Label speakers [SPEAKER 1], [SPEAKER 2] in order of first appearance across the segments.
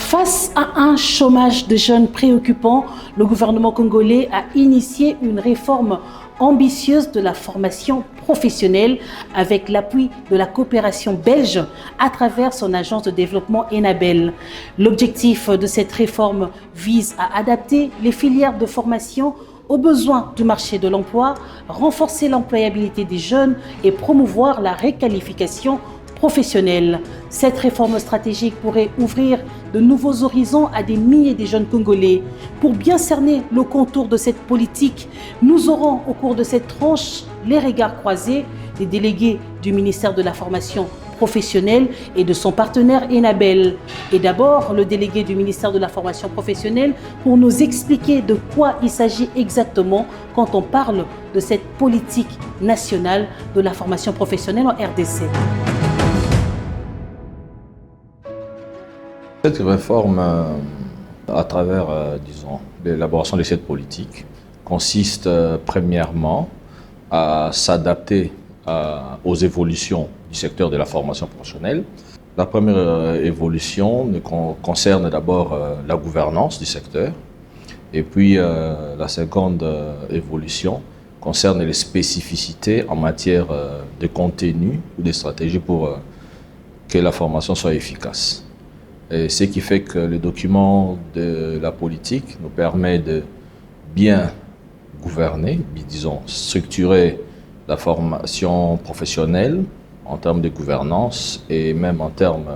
[SPEAKER 1] Face à un chômage de jeunes préoccupant, le gouvernement congolais a initié une réforme ambitieuse de la formation professionnelle avec l'appui de la coopération belge à travers son agence de développement Enabel. L'objectif de cette réforme vise à adapter les filières de formation aux besoins du marché de l'emploi, renforcer l'employabilité des jeunes et promouvoir la requalification professionnelle. Cette réforme stratégique pourrait ouvrir de nouveaux horizons à des milliers de jeunes Congolais. Pour bien cerner le contour de cette politique, nous aurons au cours de cette tranche les regards croisés des délégués du ministère de la Formation professionnelle et de son partenaire Enabel. Et d'abord, le délégué du ministère de la Formation professionnelle pour nous expliquer de quoi il s'agit exactement quand on parle de cette politique nationale de la formation professionnelle en RDC.
[SPEAKER 2] Cette réforme, à travers l'élaboration de cette politique, consiste premièrement à s'adapter aux évolutions du secteur de la formation professionnelle. La première évolution concerne d'abord la gouvernance du secteur, et puis la seconde évolution concerne les spécificités en matière de contenu ou de stratégie pour que la formation soit efficace. Et ce qui fait que le document de la politique nous permet de bien gouverner, disons structurer la formation professionnelle en termes de gouvernance et même en termes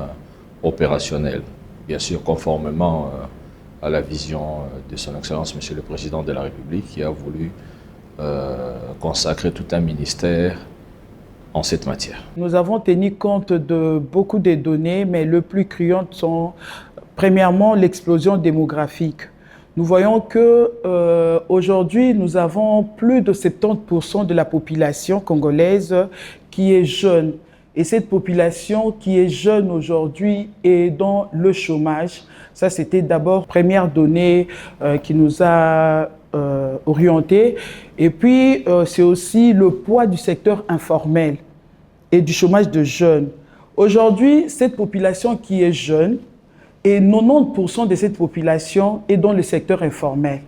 [SPEAKER 2] opérationnels. Bien sûr, conformément à la vision de son Excellence, Monsieur le Président de la République, qui a voulu consacrer tout un ministère en cette matière. Nous avons tenu compte de beaucoup de données, mais le plus criant sont premièrement l'explosion démographique. Nous voyons que aujourd'hui, nous avons plus de 70% de la population congolaise qui est jeune. Et cette population qui est jeune aujourd'hui est dans le chômage. Ça, c'était d'abord première donnée qui nous a orientés. Et puis, c'est aussi le poids du secteur informel et du chômage de jeunes. Aujourd'hui, cette population qui est jeune, et 90% de cette population est dans le secteur informel.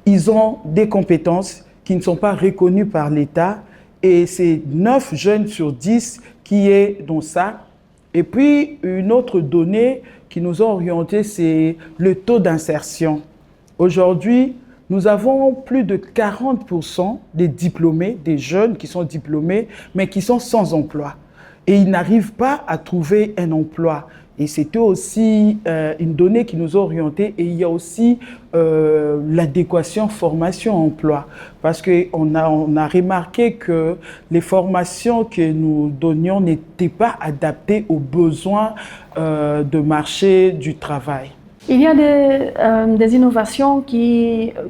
[SPEAKER 2] Ils ont des compétences qui ne sont pas reconnues par l'État et c'est 9 jeunes sur 10 qui est dans ça. Et puis, une autre donnée qui nous a orientés, c'est le taux d'insertion. Aujourd'hui, nous avons plus de 40% des diplômés, des jeunes qui sont diplômés, mais qui sont sans emploi. Et ils n'arrivent pas à trouver un emploi. Et c'était aussi une donnée qui nous a orientés. Et il y a aussi l'adéquation formation-emploi. Parce qu'on a remarqué que les formations que nous donnions n'étaient pas adaptées aux besoins de marché du travail.
[SPEAKER 3] Il y a des innovations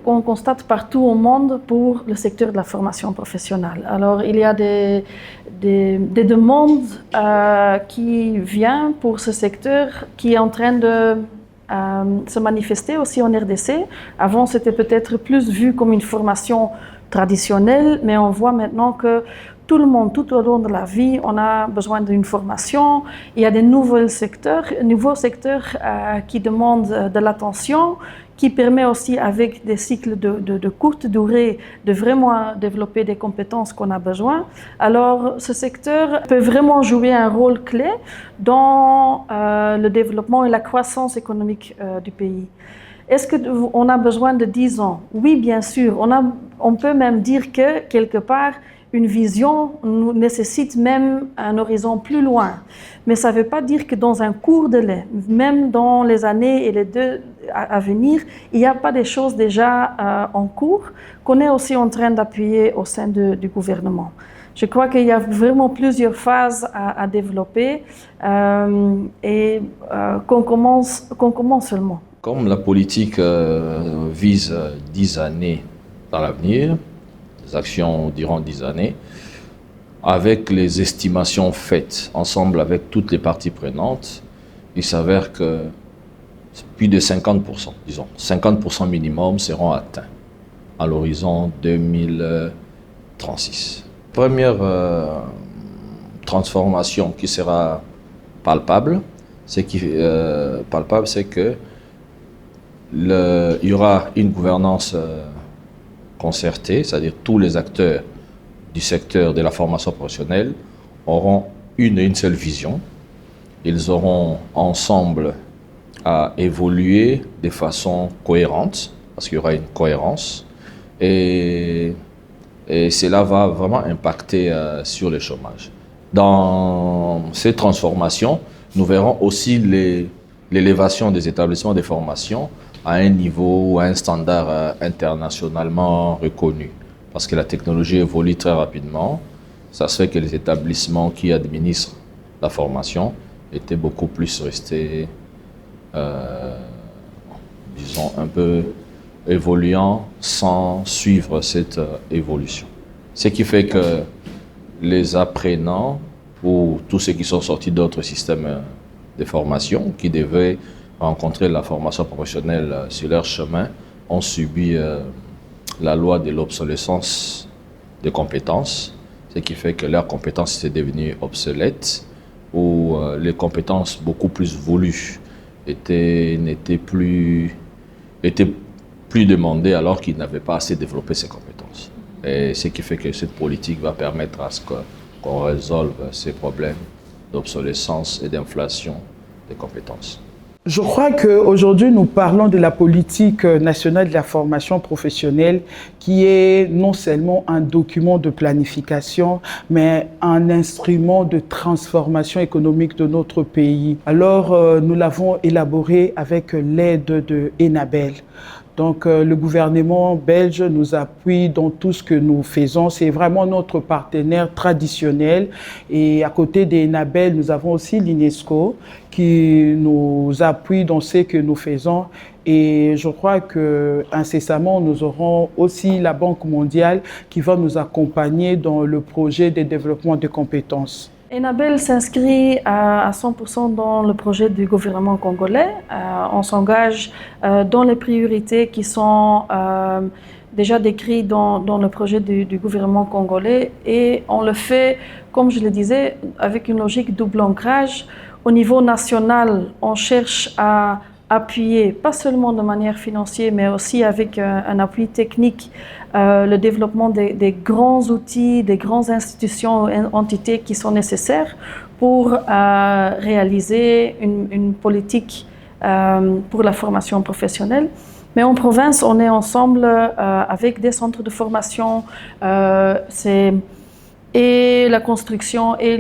[SPEAKER 3] qu'on constate partout au monde pour le secteur de la formation professionnelle. Alors, il y a des demandes qui viennent pour ce secteur qui est en train de se manifester aussi en RDC. Avant, c'était peut-être plus vu comme une formation traditionnelle, mais on voit maintenant que tout le monde, tout au long de la vie, on a besoin d'une formation. Il y a des nouveaux secteurs qui demandent de l'attention, qui permet aussi avec des cycles de courte durée de vraiment développer des compétences qu'on a besoin. Alors ce secteur peut vraiment jouer un rôle clé dans le développement et la croissance économique du pays. Est-ce qu'on a besoin de 10 ans? Oui, bien sûr. On peut même dire que quelque part, une vision nécessite même un horizon plus loin. Mais ça ne veut pas dire que dans un court délai, même dans les années et les 2 à venir, il n'y a pas des choses déjà en cours qu'on est aussi en train d'appuyer au sein du gouvernement. Je crois qu'il y a vraiment plusieurs phases à développer et qu'on commence seulement.
[SPEAKER 2] Comme la politique vise 10 années dans l'avenir, des actions durant 10 années, avec les estimations faites ensemble avec toutes les parties prenantes, il s'avère que plus de 50%, disons, 50% minimum seront atteints à l'horizon 2036. Première transformation qui sera palpable,
[SPEAKER 4] Ce qui est palpable, c'est que il y aura une gouvernance concertée, c'est-à-dire tous les acteurs du secteur de la formation professionnelle auront une seule vision. Ils auront ensemble à évoluer de façon cohérente, parce qu'il y aura une cohérence, et cela va vraiment impacter sur le chômage. Dans ces transformations, nous verrons aussi l'élévation des établissements de formation à un niveau, à un standard internationalement reconnu. Parce que la technologie évolue très rapidement. Ça se fait que les établissements qui administrent la formation étaient beaucoup plus restés, disons, un peu évoluant sans suivre cette évolution. Ce qui fait que les apprenants ou tous ceux qui sont sortis d'autres systèmes de formation qui devaient rencontrer la formation professionnelle sur leur chemin ont subi la loi de l'obsolescence des compétences, ce qui fait que leurs compétences étaient devenues obsolètes ou les compétences beaucoup plus voulues étaient plus demandées alors qu'ils n'avaient pas assez développé ces compétences. Et ce qui fait que cette politique va permettre à ce qu'on résolve ces problèmes d'obsolescence et d'inflation des compétences.
[SPEAKER 2] Je crois qu'aujourd'hui, nous parlons de la politique nationale de la formation professionnelle qui est non seulement un document de planification, mais un instrument de transformation économique de notre pays. Alors, nous l'avons élaboré avec l'aide de Enabel. Donc, le gouvernement belge nous appuie dans tout ce que nous faisons. C'est vraiment notre partenaire traditionnel. Et à côté d'Enabel, nous avons aussi l'UNESCO qui nous appuie dans ce que nous faisons. Et je crois qu'incessamment, nous aurons aussi la Banque mondiale qui va nous accompagner dans le projet de développement des compétences.
[SPEAKER 3] Enabel s'inscrit à 100% dans le projet du gouvernement congolais. On s'engage dans les priorités qui sont déjà décrites dans le projet du gouvernement congolais et on le fait, comme je le disais, avec une logique double ancrage. Au niveau national, on cherche à appuyer, pas seulement de manière financière, mais aussi avec un appui technique, le développement des grands outils, des grandes institutions et entités qui sont nécessaires pour réaliser une politique pour la formation professionnelle. Mais en province, on est ensemble avec des centres de formation, et la construction et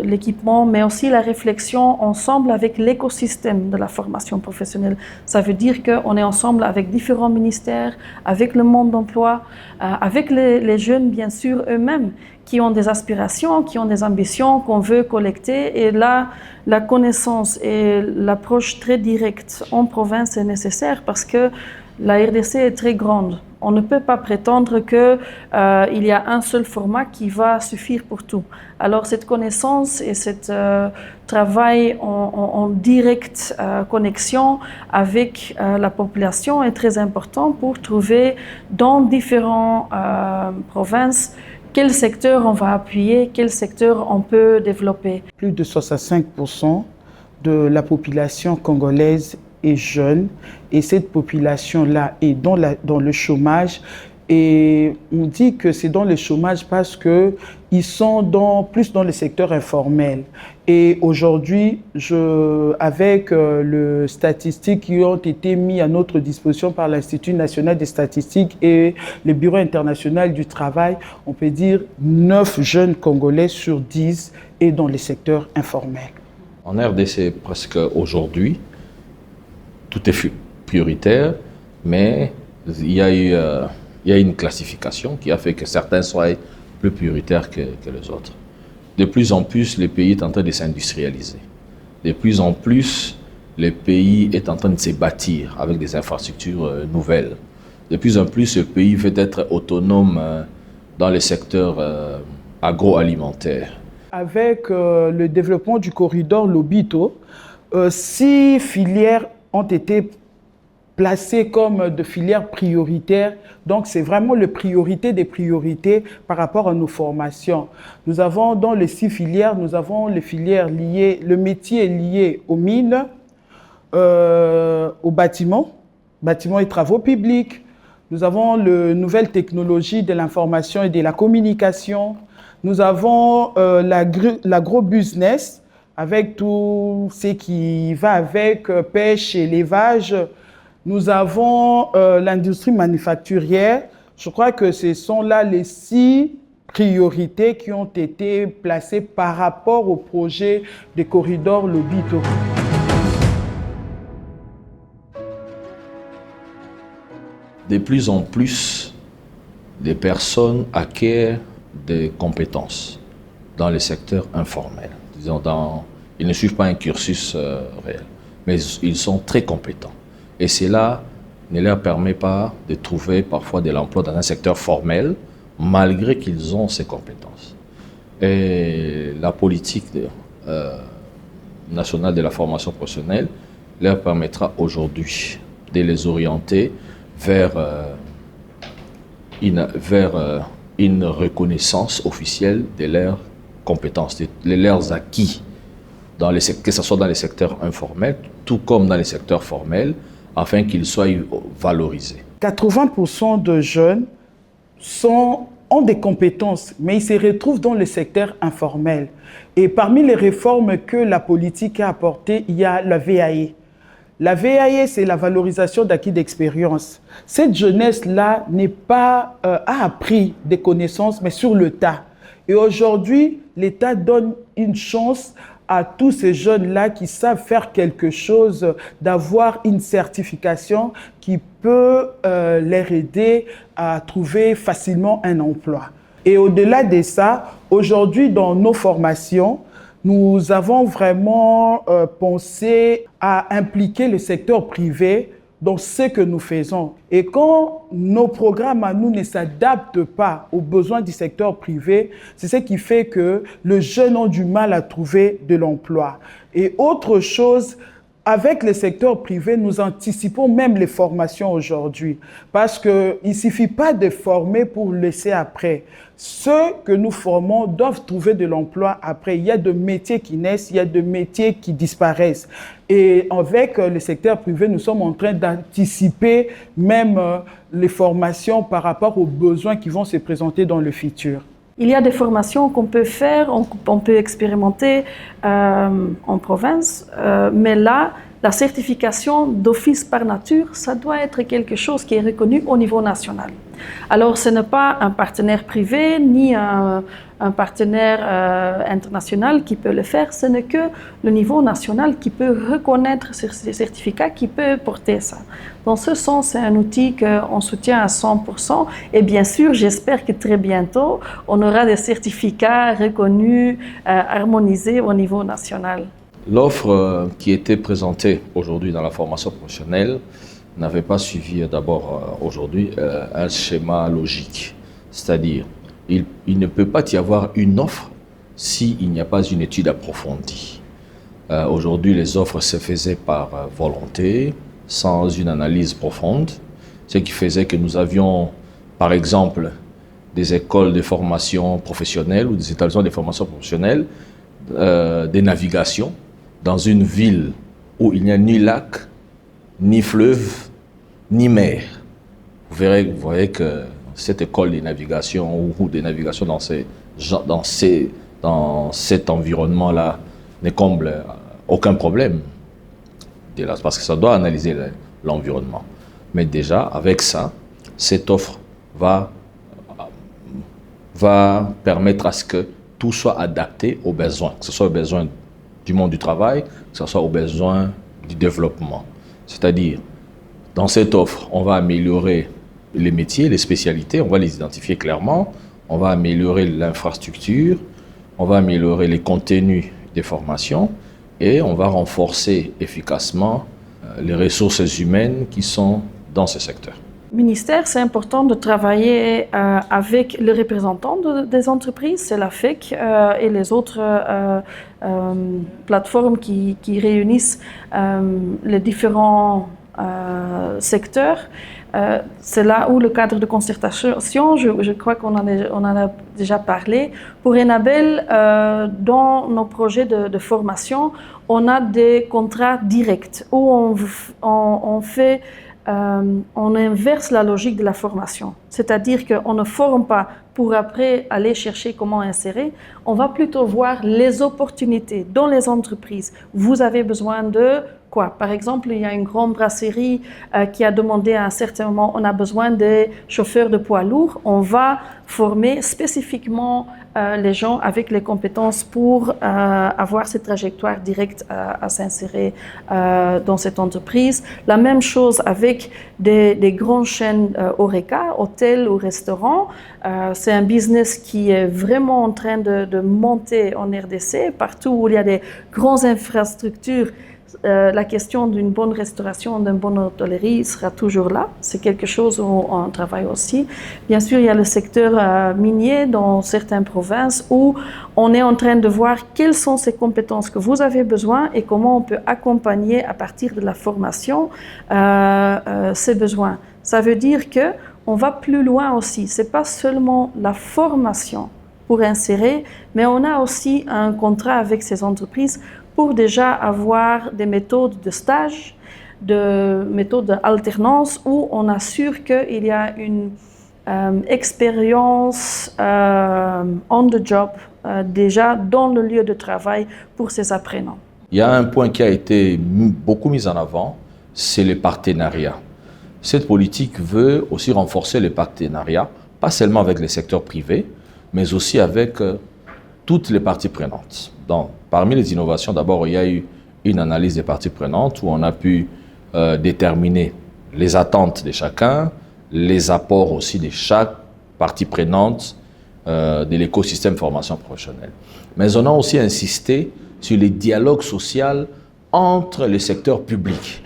[SPEAKER 3] l'équipement, mais aussi la réflexion ensemble avec l'écosystème de la formation professionnelle. Ça veut dire qu'on est ensemble avec différents ministères, avec le monde d'emploi, avec les jeunes, bien sûr, eux-mêmes, qui ont des aspirations, qui ont des ambitions qu'on veut collecter. Et là, la connaissance et l'approche très directe en province est nécessaire parce que la RDC est très grande. On ne peut pas prétendre qu'il y a un seul format qui va suffire pour tout. Alors cette connaissance et ce travail en directe connexion avec la population est très important pour trouver dans différentes provinces quel secteur on va appuyer, quel secteur on peut développer.
[SPEAKER 2] Plus de 65% de la population congolaise est jeune et cette population-là est dans le chômage et on dit que c'est dans le chômage parce qu'ils sont plus dans le secteur informel. Et aujourd'hui, avec les statistiques qui ont été mises à notre disposition par l'Institut national des statistiques et le Bureau international du travail, on peut dire 9 jeunes Congolais sur 10 est dans le secteur informel.
[SPEAKER 4] En RDC, presque aujourd'hui, tout est prioritaire, mais il y a une classification qui a fait que certains soient plus prioritaires que les autres. De plus en plus, le pays est en train de s'industrialiser. De plus en plus, le pays est en train de se bâtir avec des infrastructures nouvelles. De plus en plus, le pays veut être autonome dans le secteur agroalimentaire.
[SPEAKER 2] Avec le développement du corridor Lobito, 6 filières ont été placées comme de filières prioritaires. Donc, c'est vraiment la priorité des priorités par rapport à nos formations. Nous avons dans les 6 filières, nous avons les filières liées, le métier est lié aux mines, aux bâtiments et travaux publics. Nous avons les nouvelles technologies de l'information et de la communication. Nous avons l'agro-business avec tout ce qui va avec pêche et élevage. Nous avons l'industrie manufacturière. Je crois que ce sont là les 6 priorités qui ont été placées par rapport au projet des corridors Lobito.
[SPEAKER 4] De plus en plus, des personnes acquièrent des compétences dans les secteurs informels. Disons ils ne suivent pas un cursus réel, mais ils sont très compétents. Et cela ne leur permet pas de trouver parfois de l'emploi dans un secteur formel, malgré qu'ils ont ces compétences. Et la politique nationale de la formation professionnelle leur permettra aujourd'hui de les orienter vers une reconnaissance officielle de leurs compétences, de leurs acquis, que ce soit dans les secteurs informels, tout comme dans les secteurs formels, afin qu'ils soient valorisés.
[SPEAKER 2] 80% de jeunes ont des compétences, mais ils se retrouvent dans le secteur informel. Et parmi les réformes que la politique a apportées, il y a la VAE. La VAE, c'est la valorisation d'acquis d'expérience. Cette jeunesse-là a appris des connaissances, mais sur le tas. Et aujourd'hui, l'État donne une chance à tous ces jeunes-là qui savent faire quelque chose, d'avoir une certification qui peut les aider à trouver facilement un emploi. Et au-delà de ça, aujourd'hui, dans nos formations, nous avons vraiment pensé à impliquer le secteur privé dans ce que nous faisons. Et quand nos programmes à nous ne s'adaptent pas aux besoins du secteur privé, c'est ce qui fait que les jeunes ont du mal à trouver de l'emploi. Et autre chose, avec le secteur privé, nous anticipons même les formations aujourd'hui. Parce qu'il ne suffit pas de former pour laisser après. Ceux que nous formons doivent trouver de l'emploi après. Il y a des métiers qui naissent, il y a des métiers qui disparaissent. Et avec le secteur privé, nous sommes en train d'anticiper même les formations par rapport aux besoins qui vont se présenter dans le futur.
[SPEAKER 3] Il y a des formations qu'on peut faire, on peut expérimenter en province, mais là, la certification d'office par nature, ça doit être quelque chose qui est reconnu au niveau national. Alors, ce n'est pas un partenaire privé ni un partenaire international qui peut le faire, ce n'est que le niveau national qui peut reconnaître ces certificats, qui peut porter ça. Dans ce sens, c'est un outil qu'on soutient à 100%. Et bien sûr, j'espère que très bientôt, on aura des certificats reconnus, harmonisés au niveau national.
[SPEAKER 4] L'offre qui était présentée aujourd'hui dans la formation professionnelle n'avait pas suivi d'abord aujourd'hui un schéma logique. C'est-à-dire, il ne peut pas y avoir une offre s'il n'y a pas une étude approfondie. Aujourd'hui, les offres se faisaient par volonté, sans une analyse profonde, ce qui faisait que nous avions, par exemple, des écoles de formation professionnelle ou des établissements de formation professionnelle, des navigations dans une ville où il n'y a ni lac, ni fleuve, ni mer. Vous voyez que cette école de navigation ou des navigations dans cet environnement-là ne comble aucun problème. Parce que ça doit analyser l'environnement. Mais déjà, avec ça, cette offre va permettre à ce que tout soit adapté aux besoins, que ce soit aux besoins du monde du travail, que ce soit aux besoins du développement. C'est-à-dire, dans cette offre, on va améliorer les métiers, les spécialités, on va les identifier clairement, on va améliorer l'infrastructure, on va améliorer les contenus des formations et on va renforcer efficacement les ressources humaines qui sont dans ce secteur.
[SPEAKER 3] Ministère, c'est important de travailler avec les représentants des entreprises, c'est la FEC et les autres plateformes qui réunissent les différents secteurs. C'est là où le cadre de concertation, je crois qu'on en a déjà parlé. Pour Enabel, dans nos projets de formation, on a des contrats directs où on inverse la logique de la formation. C'est-à-dire qu'on ne forme pas pour après aller chercher comment insérer. On va plutôt voir les opportunités dans les entreprises. Vous avez besoin de quoi? Par exemple, il y a une grande brasserie qui a demandé à un certain moment, on a besoin de chauffeurs de poids lourds. On va former spécifiquement les gens avec les compétences pour avoir cette trajectoire directe à s'insérer dans cette entreprise. La même chose avec des grandes chaînes HoReCa, hôtels ou restaurants. C'est un business qui est vraiment en train de monter en RDC. Partout où il y a des grandes infrastructures, la question d'une bonne restauration, d'une bonne hôtellerie sera toujours là. C'est quelque chose où on travaille aussi. Bien sûr, il y a le secteur minier dans certaines provinces où on est en train de voir quelles sont ces compétences que vous avez besoin et comment on peut accompagner à partir de la formation ces besoins. Ça veut dire qu'on va plus loin aussi. Ce n'est pas seulement la formation pour insérer, mais on a aussi un contrat avec ces entreprises pour déjà avoir des méthodes de stage, des méthodes d'alternance où on assure qu'il y a une expérience on the job déjà dans le lieu de travail pour ces apprenants.
[SPEAKER 4] Il y a un point qui a été beaucoup mis en avant, c'est les partenariats. Cette politique veut aussi renforcer les partenariats, pas seulement avec les secteurs privés, mais aussi avec toutes les parties prenantes. Donc, parmi les innovations, d'abord, il y a eu une analyse des parties prenantes où on a pu déterminer les attentes de chacun, les apports aussi de chaque partie prenante de l'écosystème formation professionnelle. Mais on a aussi insisté sur les dialogues sociaux entre les secteurs publics.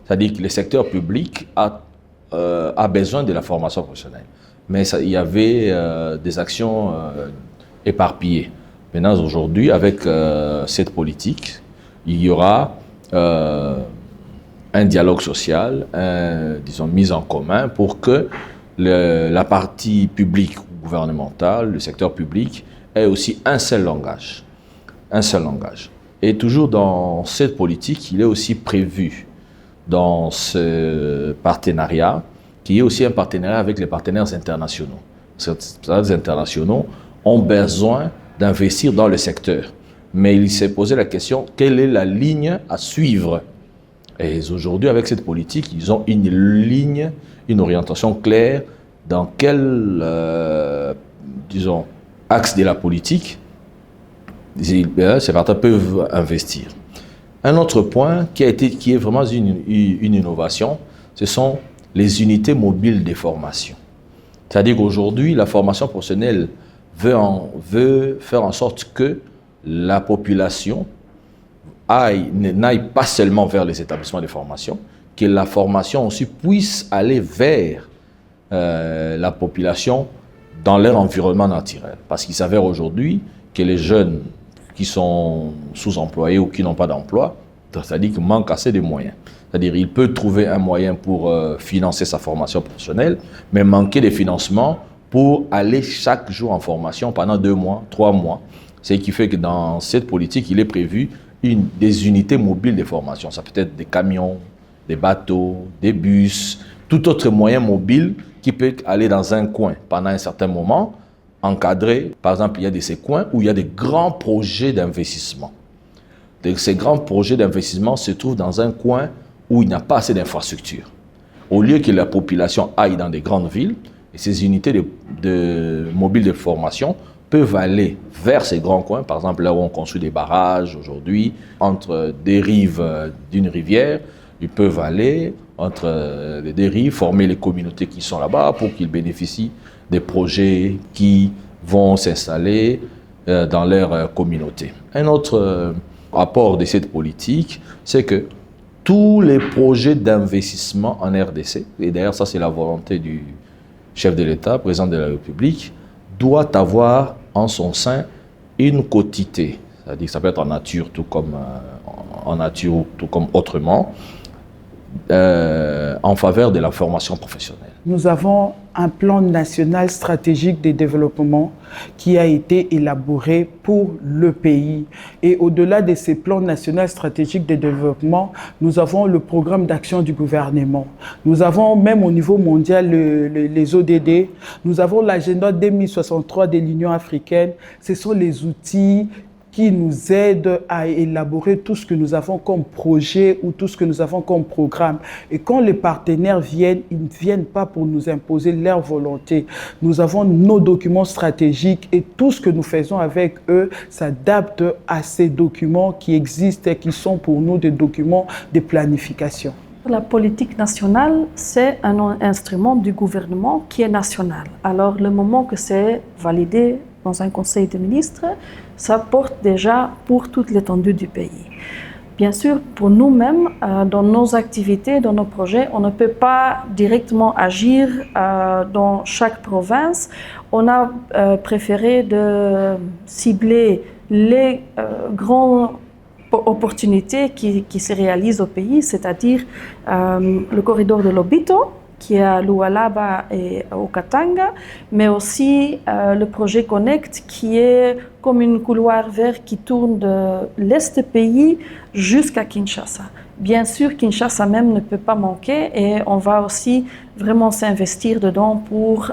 [SPEAKER 4] C'est-à-dire que le secteur public a besoin de la formation professionnelle. Mais il y avait des actions éparpillées. Maintenant, aujourd'hui, avec cette politique, il y aura un dialogue social, disons, mis en commun pour que la partie publique ou gouvernementale, le secteur public, ait aussi un seul langage. Un seul langage. Et toujours dans cette politique, il est aussi prévu dans ce partenariat, qui est aussi un partenariat avec les partenaires internationaux. Ces partenaires internationaux ont besoin d'investir dans le secteur. Mais il s'est posé la question, quelle est la ligne à suivre? Et aujourd'hui, avec cette politique, ils ont une ligne, une orientation claire dans quel, disons, axe de la politique ces partenaires peuvent investir. Un autre point qui est vraiment une innovation, ce sont les unités mobiles de formation. C'est-à-dire qu'aujourd'hui, la formation professionnelle veut faire en sorte que la population n'aille pas seulement vers les établissements de formation, que la formation aussi puisse aller vers la population dans leur environnement naturel. Parce qu'il s'avère aujourd'hui que les jeunes qui sont sous-employés ou qui n'ont pas d'emploi, c'est-à-dire qu'ils manquent assez de moyens. C'est-à-dire qu'il peut trouver un moyen pour financer sa formation professionnelle, mais manquer de financement pour aller chaque jour en formation pendant 2 mois, 3 mois. Ce qui fait que dans cette politique, il est prévu des unités mobiles de formation. Ça peut être des camions, des bateaux, des bus, tout autre moyen mobile qui peut aller dans un coin pendant un certain moment, encadré. Par exemple, il y a ces coins où il y a des grands projets d'investissement. Ces grands projets d'investissement se trouvent dans un coin où il n'y a pas assez d'infrastructures. Au lieu que la population aille dans des grandes villes, et ces unités mobiles de formation peuvent aller vers ces grands coins, par exemple là où on construit des barrages aujourd'hui, entre des rives d'une rivière, ils peuvent aller entre les deux rives, former les communautés qui sont là-bas pour qu'ils bénéficient des projets qui vont s'installer dans leur communauté. Un autre apport de cette politique, c'est que tous les projets d'investissement en RDC, et d'ailleurs ça c'est la volonté du chef de l'État, président de la République, doit avoir en son sein une quotité. C'est-à-dire que ça peut être en nature tout comme autrement. en faveur de la formation professionnelle.
[SPEAKER 2] Nous avons un plan national stratégique de développement qui a été élaboré pour le pays. Et au-delà de ces plans nationaux stratégiques de développement, nous avons le programme d'action du gouvernement. Nous avons même au niveau mondial les ODD. Nous avons l'agenda 2063 de l'Union africaine. Ce sont les outils qui nous aident à élaborer tout ce que nous avons comme projet ou tout ce que nous avons comme programme. Et quand les partenaires viennent, ils ne viennent pas pour nous imposer leur volonté. Nous avons nos documents stratégiques et tout ce que nous faisons avec eux s'adapte à ces documents qui existent et qui sont pour nous des documents de planification.
[SPEAKER 3] La politique nationale, c'est un instrument du gouvernement qui est national. Alors, le moment que c'est validé dans un conseil de ministres, ça porte déjà pour toute l'étendue du pays. Bien sûr, pour nous-mêmes, dans nos activités, dans nos projets, on ne peut pas directement agir dans chaque province. On a préféré de cibler les grandes opportunités qui se réalisent au pays, c'est-à-dire le corridor de Lobito, qui est à Lualaba et au Katanga, mais aussi le projet Connect, qui est comme un couloir vert qui tourne de l'est du pays jusqu'à Kinshasa. Bien sûr, Kinshasa même ne peut pas manquer et on va aussi vraiment s'investir dedans pour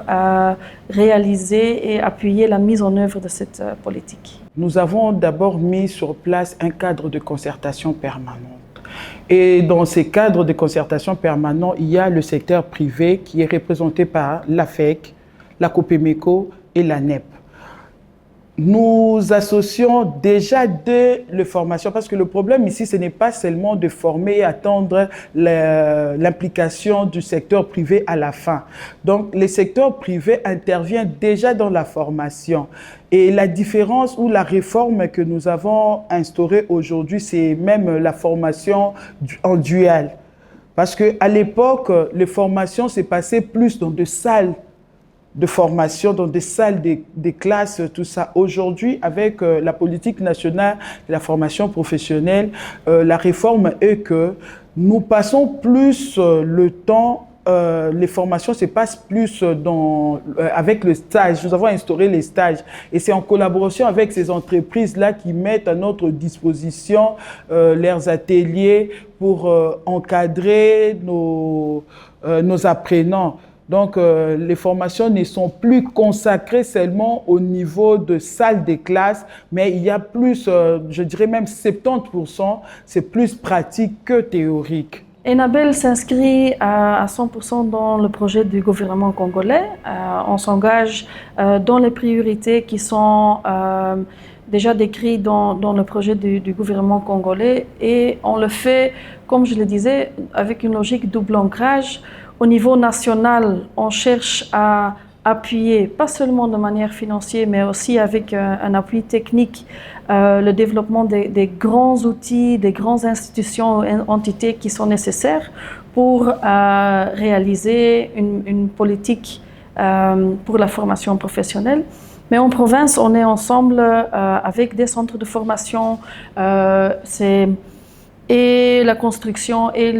[SPEAKER 3] réaliser et appuyer la mise en œuvre de cette politique.
[SPEAKER 2] Nous avons d'abord mis sur place un cadre de concertation permanente. Et dans ces cadres de concertation permanents, il y a le secteur privé qui est représenté par l'AFEC, la COPEMECO et la NEP. Nous associons déjà dès les formations, parce que le problème ici, ce n'est pas seulement de former et attendre l'implication du secteur privé à la fin. Donc, le secteur privé intervient déjà dans la formation. Et la différence ou la réforme que nous avons instaurée aujourd'hui, c'est même la formation en dual. Parce qu'à l'époque, les formations s'est passées plus dans des salles de formation, dans des salles des classes, tout ça. Aujourd'hui, avec la politique nationale de la formation professionnelle, la réforme est que nous passons plus le temps, les formations se passent plus avec le stage. Nous avons instauré les stages et c'est en collaboration avec ces entreprises-là qui mettent à notre disposition leurs ateliers pour encadrer nos apprenants. Donc, les formations ne sont plus consacrées seulement au niveau de salles de classe, mais il y a plus, je dirais même 70%, c'est plus pratique que théorique.
[SPEAKER 3] Enabel s'inscrit à 100% dans le projet du gouvernement congolais. On s'engage dans les priorités qui sont déjà décrites dans le projet du gouvernement congolais et on le fait, comme je le disais, avec une logique double ancrage. Au niveau national, on cherche à appuyer, pas seulement de manière financière, mais aussi avec un appui technique, le développement des grands outils, des grandes institutions et entités qui sont nécessaires pour réaliser une politique pour la formation professionnelle. Mais en province, on est ensemble avec des centres de formation, et la construction et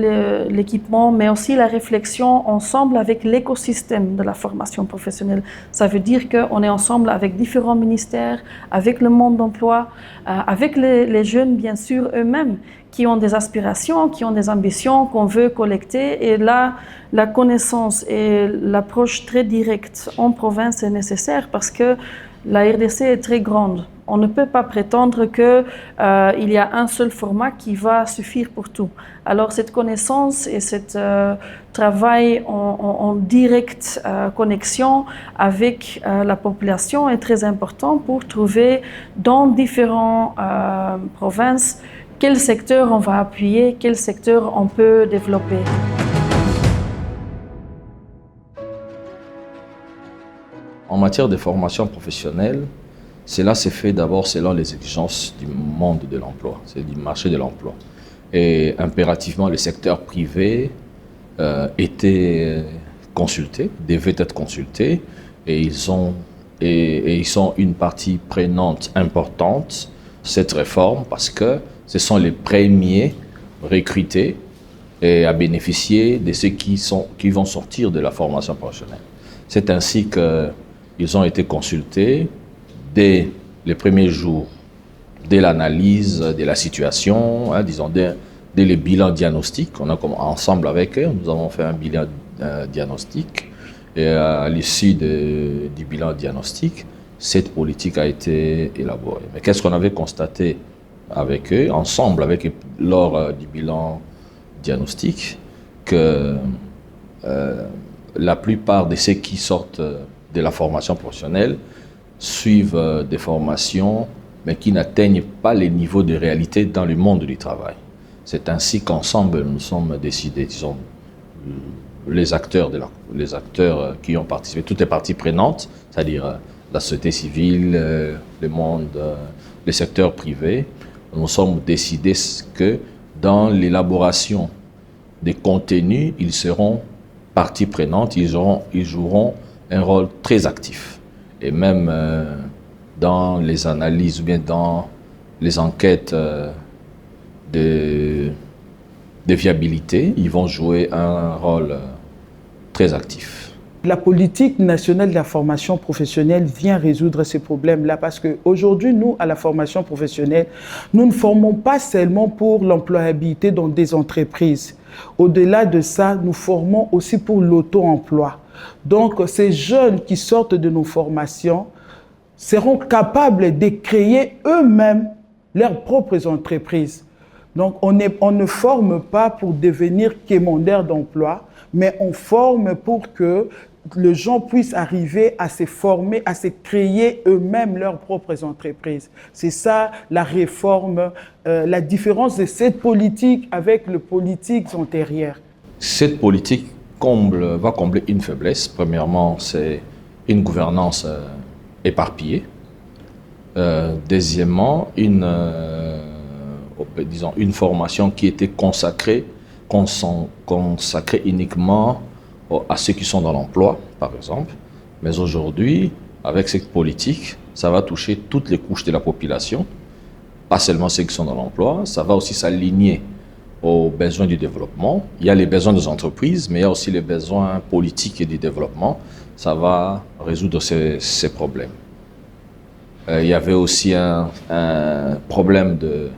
[SPEAKER 3] l'équipement, mais aussi la réflexion ensemble avec l'écosystème de la formation professionnelle. Ça veut dire qu'on est ensemble avec différents ministères, avec le monde d'emploi, avec les jeunes, bien sûr, eux-mêmes, qui ont des aspirations, qui ont des ambitions qu'on veut collecter. Et là, la connaissance et l'approche très directe en province est nécessaire parce que la RDC est très grande. On ne peut pas prétendre qu'il y a un seul format qui va suffire pour tout. Alors cette connaissance et ce travail en directe connexion avec la population est très important pour trouver dans différentes provinces quel secteur on va appuyer, quel secteur on peut développer.
[SPEAKER 4] En matière de formation professionnelle, cela s'est fait d'abord selon les exigences du monde de l'emploi, c'est du marché de l'emploi. Et impérativement, le secteur privé était consulté, devait être consulté, et ils sont une partie prenante importante de cette réforme parce que ce sont les premiers recrutés et à bénéficier de ceux qui vont sortir de la formation professionnelle. C'est ainsi qu'ils ont été consultés dès les premiers jours, dès l'analyse de la situation, disons dès les bilans diagnostiques. On a ensemble avec eux, nous avons fait un bilan diagnostic et à l'issue du bilan diagnostic, cette politique a été élaborée. Mais qu'est-ce qu'on avait constaté avec eux, ensemble lors du bilan diagnostic, que la plupart de ceux qui sortent de la formation professionnelle suivent des formations, mais qui n'atteignent pas les niveaux de réalité dans le monde du travail. C'est ainsi qu'ensemble, nous sommes décidés, disons, les acteurs qui ont participé, toutes les parties prenantes, c'est-à-dire la société civile, le monde, le secteur privé, nous sommes décidés que dans l'élaboration des contenus, ils seront partie prenante, ils joueront un rôle très actif. Et même dans les analyses ou bien dans les enquêtes de viabilité, ils vont jouer un rôle très actif.
[SPEAKER 2] La politique nationale de la formation professionnelle vient résoudre ces problèmes-là parce qu'aujourd'hui, nous, à la formation professionnelle, nous ne formons pas seulement pour l'employabilité dans des entreprises. Au-delà de ça, nous formons aussi pour l'auto-emploi. Donc, ces jeunes qui sortent de nos formations seront capables de créer eux-mêmes leurs propres entreprises. Donc, on ne forme pas pour devenir quémandeur d'emploi, mais on forme pour que les gens puissent arriver à se former, à se créer eux-mêmes leurs propres entreprises. C'est ça la réforme, la différence de cette politique avec les politiques antérieures.
[SPEAKER 4] Cette politique va combler une faiblesse. Premièrement, c'est une gouvernance éparpillée. Deuxièmement, une formation qui était consacrée uniquement à ceux qui sont dans l'emploi, par exemple. Mais aujourd'hui, avec cette politique, ça va toucher toutes les couches de la population, pas seulement ceux qui sont dans l'emploi, ça va aussi s'aligner aux besoins du développement. Il y a les besoins des entreprises, mais il y a aussi les besoins politiques et du développement. Ça va résoudre ces problèmes. Il y avait aussi un problème de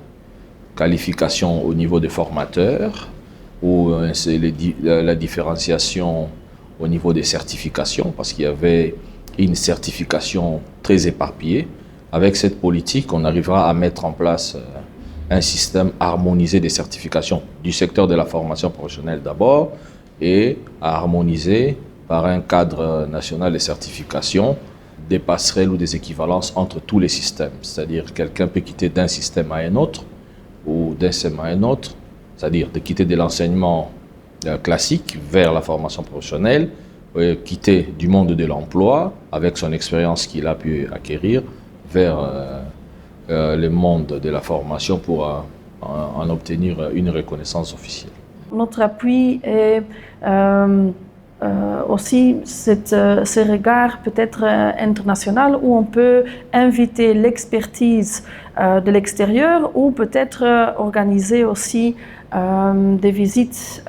[SPEAKER 4] qualification au niveau des formateurs, où c'est la différenciation au niveau des certifications, parce qu'il y avait une certification très éparpillée. Avec cette politique, on arrivera à mettre en place un système harmonisé des certifications du secteur de la formation professionnelle d'abord, et à harmoniser par un cadre national de certification des passerelles ou des équivalences entre tous les systèmes. C'est-à-dire quelqu'un peut quitter d'un système à un autre, ou d'un système à un autre, c'est-à-dire de quitter de l'enseignement classique vers la formation professionnelle, quitter du monde de l'emploi avec son expérience qu'il a pu acquérir vers le monde de la formation pour en obtenir une reconnaissance officielle.
[SPEAKER 3] Notre appui est aussi ce regard peut-être international où on peut inviter l'expertise de l'extérieur ou peut-être organiser aussi des visites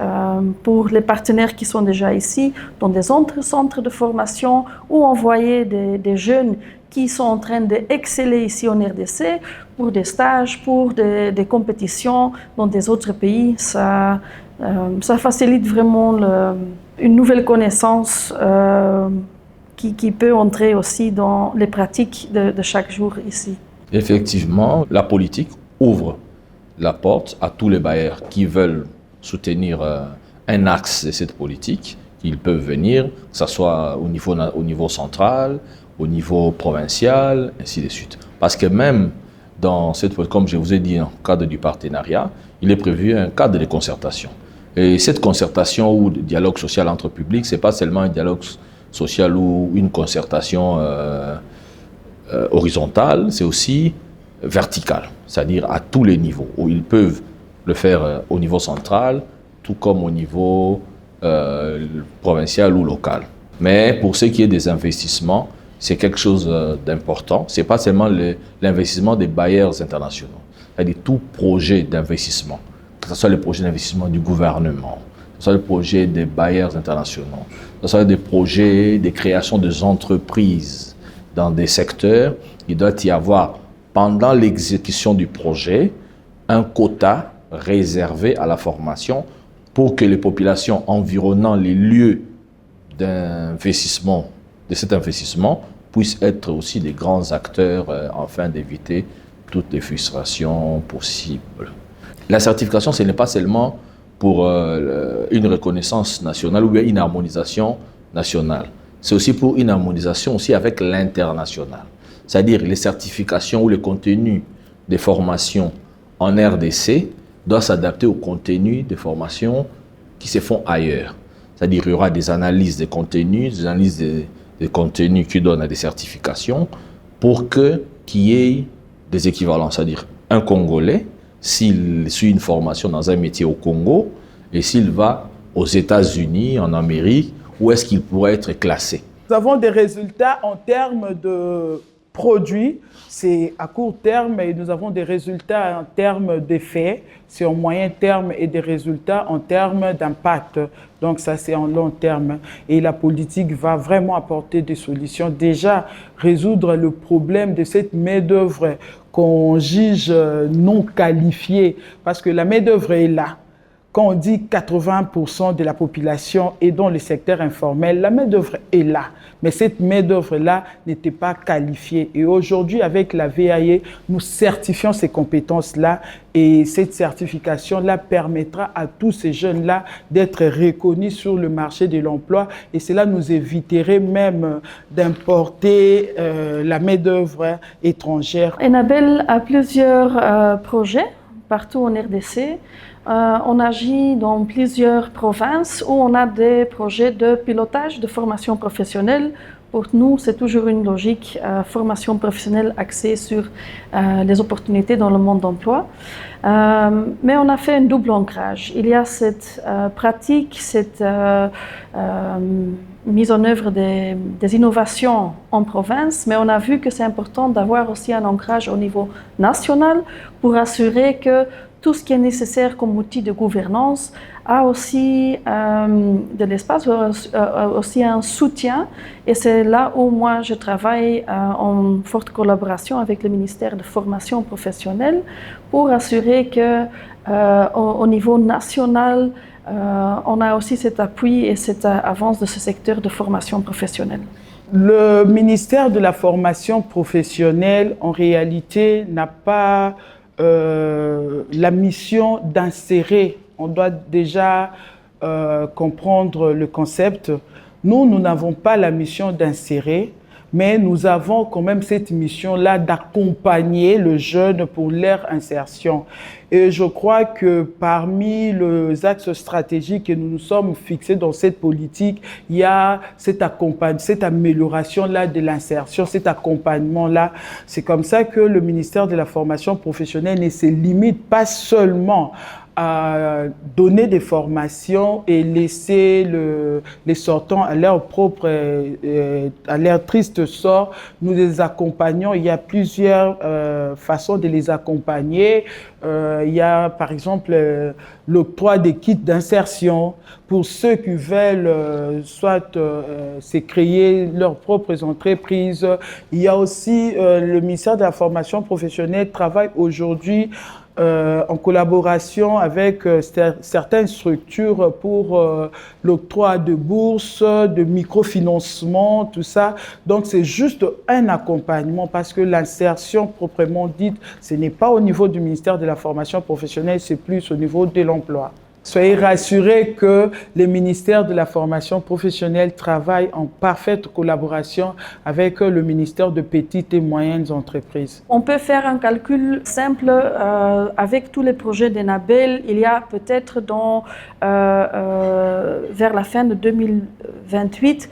[SPEAKER 3] pour les partenaires qui sont déjà ici dans des autres centres de formation ou envoyer des jeunes qui sont en train d'exceller ici en RDC pour des stages, pour des compétitions dans des autres pays. Ça facilite vraiment une nouvelle connaissance qui peut entrer aussi dans les pratiques de chaque jour ici.
[SPEAKER 4] Effectivement, la politique ouvre la porte à tous les bailleurs qui veulent soutenir un axe de cette politique. Ils peuvent venir, que ce soit au niveau central, au niveau provincial, ainsi de suite. Parce que même dans cette politique, comme je vous ai dit, dans le cadre du partenariat, il est prévu un cadre de concertation. Et cette concertation ou le dialogue social entre publics, ce n'est pas seulement un dialogue social ou une concertation horizontale, c'est aussi verticale, c'est-à-dire à tous les niveaux, où ils peuvent le faire au niveau central, tout comme au niveau provincial ou local. Mais pour ce qui est des investissements, c'est quelque chose d'important. Ce n'est pas seulement l'investissement des bailleurs internationaux, c'est-à-dire tout projet d'investissement, que que ce soit les projets d'investissement du gouvernement, que ce soit les projets des bailleurs internationaux, que ce soit des projets de création des entreprises dans des secteurs, il doit y avoir, pendant l'exécution du projet, un quota réservé à la formation pour que les populations environnant les lieux d'investissement, de cet investissement, puissent être aussi des grands acteurs afin d'éviter toutes les frustrations possibles. La certification, ce n'est pas seulement pour une reconnaissance nationale ou bien une harmonisation nationale. C'est aussi pour une harmonisation aussi avec l'international. C'est-à-dire les certifications ou les contenus des formations en RDC doivent s'adapter au contenu des formations qui se font ailleurs. C'est-à-dire qu'il y aura des analyses des contenus, des analyses des contenus qui donnent à des certifications pour qu'il y ait des équivalents. C'est-à-dire un Congolais, s'il suit une formation dans un métier au Congo et s'il va aux États-Unis, en Amérique, où est-ce qu'il pourrait être classé?
[SPEAKER 2] Nous avons des résultats en termes de produits, c'est à court terme, et nous avons des résultats en termes d'effets, c'est en moyen terme, et des résultats en termes d'impact. Donc ça, c'est en long terme. Et la politique va vraiment apporter des solutions. Déjà, résoudre le problème de cette main-d'œuvre qu'on juge non qualifiée, parce que la main-d'œuvre est là. Quand on dit 80% de la population est dans le secteur informel, la main-d'œuvre est là. Mais cette main-d'œuvre-là n'était pas qualifiée. Et aujourd'hui, avec la VAE, nous certifions ces compétences-là. Et cette certification-là permettra à tous ces jeunes-là d'être reconnus sur le marché de l'emploi. Et cela nous éviterait même d'importer la main-d'œuvre étrangère.
[SPEAKER 3] Enabel a plusieurs projets partout en RDC. On agit dans plusieurs provinces où on a des projets de pilotage de formation professionnelle. Pour nous, c'est toujours une logique formation professionnelle axée sur les opportunités dans le monde d'emploi. Mais on a fait un double ancrage. Il y a cette pratique, cette mise en œuvre des innovations en province, mais on a vu que c'est important d'avoir aussi un ancrage au niveau national pour assurer que tout ce qui est nécessaire comme outil de gouvernance a aussi de l'espace, aussi un soutien. Et c'est là où moi je travaille en forte collaboration avec le ministère de formation professionnelle pour assurer qu'au niveau national, on a aussi cet appui et cette avance de ce secteur de formation professionnelle.
[SPEAKER 2] Le ministère de la formation professionnelle, en réalité, n'a pas la mission d'insérer. On doit déjà comprendre le concept. Nous n'avons pas la mission d'insérer, mais nous avons quand même cette mission-là d'accompagner le jeune pour leur insertion. Et je crois que parmi les axes stratégiques que nous nous sommes fixés dans cette politique, il y a cette amélioration-là de l'insertion, cet accompagnement-là. C'est comme ça que le ministère de la formation professionnelle ne se limite pas seulement à donner des formations et laisser les sortants à leur propre, à leur triste sort. Nous les accompagnons. Il y a plusieurs façons de les accompagner. Il y a par exemple l'octroi des kits d'insertion pour ceux qui veulent soit se créer leurs propres entreprises. Il y a aussi le ministère de la formation professionnelle travaille aujourd'hui en collaboration avec certaines structures pour l'octroi de bourses, de microfinancement, tout ça. Donc c'est juste un accompagnement parce que l'insertion proprement dite, ce n'est pas au niveau du ministère de la formation professionnelle, c'est plus au niveau de l'emploi. Soyez rassurés que le ministère de la formation professionnelle travaille en parfaite collaboration avec le ministère de petites et moyennes entreprises.
[SPEAKER 3] On peut faire un calcul simple avec tous les projets d'Enabel. Il y a peut-être vers la fin de 2028,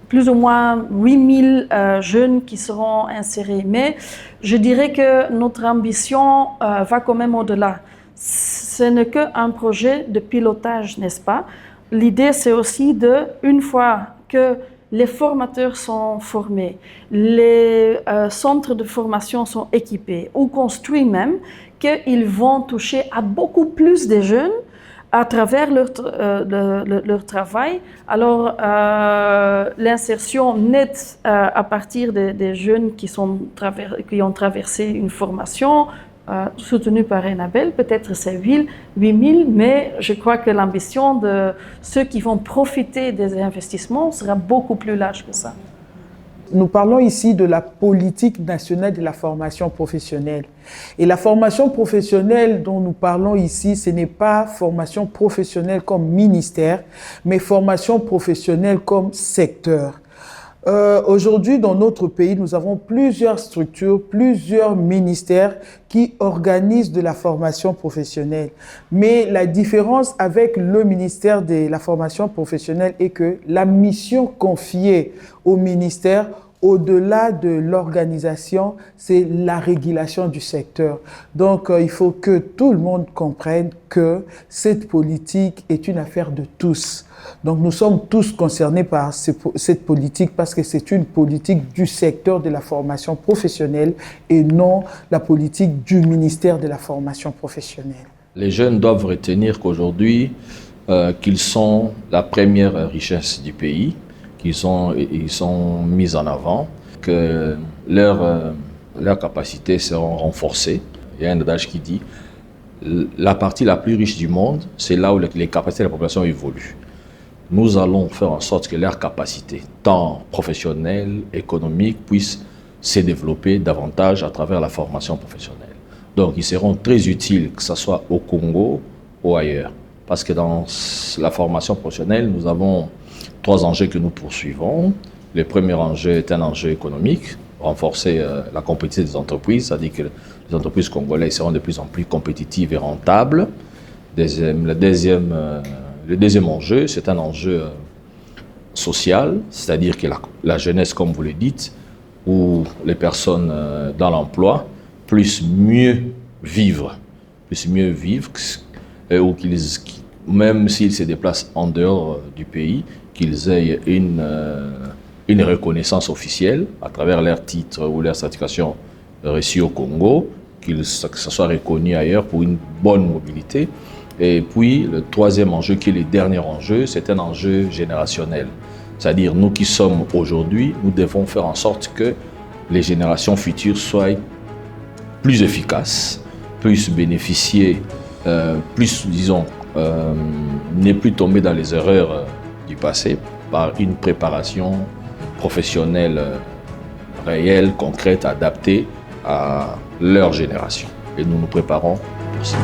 [SPEAKER 3] plus ou moins 8000 jeunes qui seront insérés. Mais je dirais que notre ambition va quand même au-delà. Ce n'est qu'un projet de pilotage, n'est-ce pas? L'idée, c'est aussi une fois que les formateurs sont formés, les centres de formation sont équipés ou construits même, qu'ils vont toucher à beaucoup plus de jeunes à travers leur travail. Alors, l'insertion nette à partir des jeunes qui ont traversé une formation soutenue par Enabel, peut-être c'est 8 000, mais je crois que l'ambition de ceux qui vont profiter des investissements sera beaucoup plus large que ça.
[SPEAKER 2] Nous parlons ici de la politique nationale de la formation professionnelle. Et la formation professionnelle dont nous parlons ici, ce n'est pas formation professionnelle comme ministère, mais formation professionnelle comme secteur. Aujourd'hui, dans notre pays, nous avons plusieurs structures, plusieurs ministères qui organisent de la formation professionnelle. Mais la différence avec le ministère de la formation professionnelle est que la mission confiée au ministère, au-delà de l'organisation, c'est la régulation du secteur. Donc, il faut que tout le monde comprenne que cette politique est une affaire de tous. Donc, nous sommes tous concernés par cette politique parce que c'est une politique du secteur de la formation professionnelle et non la politique du ministère de la formation professionnelle.
[SPEAKER 4] Les jeunes doivent retenir qu'aujourd'hui, qu'ils sont la première richesse du pays. Ils sont mis en avant, que leurs capacités seront renforcées. Il y a un adage qui dit la partie la plus riche du monde, c'est là où les capacités de la population évoluent. Nous allons faire en sorte que leurs capacités, tant professionnelles, économiques, puissent se développer davantage à travers la formation professionnelle. Donc, ils seront très utiles, que ce soit au Congo ou ailleurs. Parce que dans la formation professionnelle, nous avons 3 enjeux que nous poursuivons. Le premier enjeu est un enjeu économique, renforcer la compétitivité des entreprises, c'est-à-dire que les entreprises congolaises seront de plus en plus compétitives et rentables. Le deuxième enjeu, c'est un enjeu social, c'est-à-dire que la jeunesse, comme vous le dites, ou les personnes dans l'emploi, puissent mieux vivre, ou même s'ils se déplacent en dehors du pays, qu'ils aient une reconnaissance officielle à travers leur titre ou leur certification reçue au Congo, que ça soit reconnu ailleurs pour une bonne mobilité. Et puis, le troisième enjeu, qui est le dernier enjeu, c'est un enjeu générationnel. C'est-à-dire, nous qui sommes aujourd'hui, nous devons faire en sorte que les générations futures soient plus efficaces, plus bénéficier, plus, disons, ne plus tomber dans les erreurs du passé par une préparation professionnelle réelle, concrète, adaptée à leur génération. Et nous nous préparons pour ça.